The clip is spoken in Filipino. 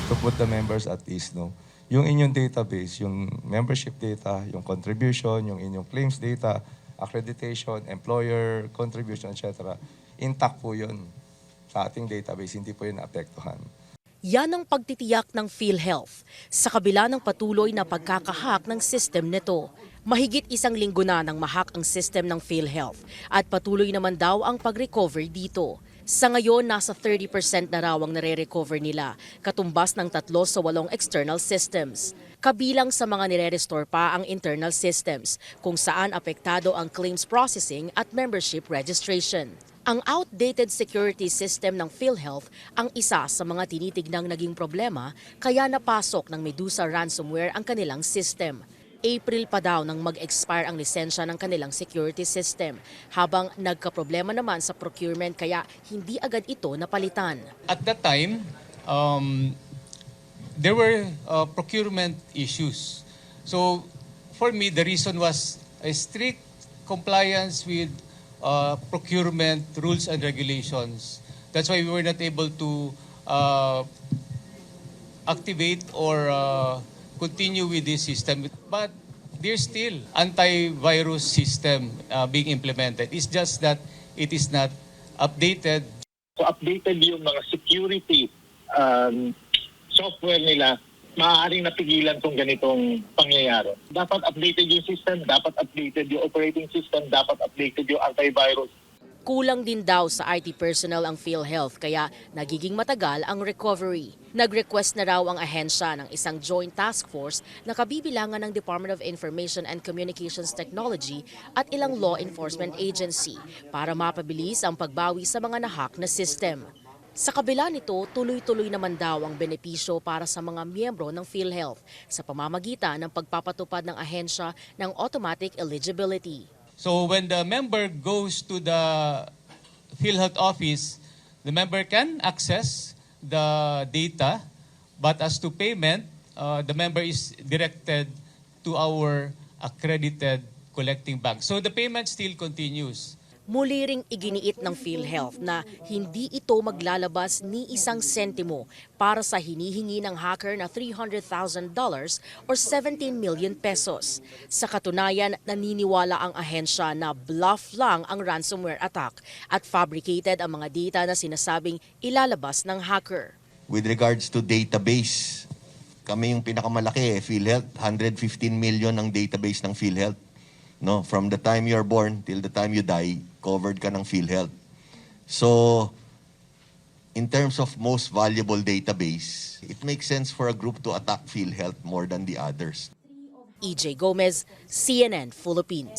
to put the members at ease, no? Yung inyong database, yung membership data, yung contribution, yung inyong claims data, accreditation, employer contribution, etc. Intact po yun sa ating database, hindi po yun naapektuhan. Yan ang pagtitiyak ng PhilHealth sa kabila ng patuloy na pagkakahak ng system nito. Mahigit 1 linggo na nang mahak ang system ng PhilHealth at patuloy naman daw ang pag-recover dito. Sa ngayon, nasa 30% na raw ang nare-recover nila, katumbas ng 3 sa 8 external systems. Kabilang sa mga nire-restore pa ang internal systems, kung saan apektado ang claims processing at membership registration. Ang outdated security system ng PhilHealth ang isa sa mga tinitignang naging problema, kaya napasok ng Medusa ransomware ang kanilang system. April pa daw nang mag-expire ang lisensya ng kanilang security system, habang nagkaproblema naman sa procurement kaya hindi agad ito napalitan. At that time, there were procurement issues. So for me, the reason was a strict compliance with procurement rules and regulations. That's why we were not able to activate or continue with this system. But there's still antivirus system being implemented. It's just that it is not updated. So updated yung mga security software nila, maaaring napigilan tong ganitong pangyayari. Dapat updated yung system, dapat updated yung operating system, dapat updated yung antivirus. Kulang din daw sa IT personnel ang PhilHealth kaya nagiging matagal ang recovery. Nag-request na raw ang ahensya ng isang joint task force na kabibilangan ng Department of Information and Communications Technology at ilang law enforcement agency para mapabilis ang pagbawi sa mga nahak na system. Sa kabila nito, tuloy-tuloy naman daw ang benepisyo para sa mga miyembro ng PhilHealth sa pamamagitan ng pagpapatupad ng ahensya ng automatic eligibility. So when the member goes to the PhilHealth office, the member can access the data, but as to payment, the member is directed to our accredited collecting bank. So the payment still continues. Muli ring iginiit ng PhilHealth na hindi ito maglalabas ni 1 sentimo para sa hinihingi ng hacker na $300,000 or 17 million pesos. Sa katunayan, naniniwala ang ahensya na bluff lang ang ransomware attack at fabricated ang mga data na sinasabing ilalabas ng hacker. With regards to database, kami yung pinakamalaki PhilHealth, 115 million ang database ng PhilHealth. No, from the time you're born till the time you die, covered ka ng PhilHealth. So, in terms of most valuable database, it makes sense for a group to attack PhilHealth more than the others. EJ Gomez, CNN Philippines.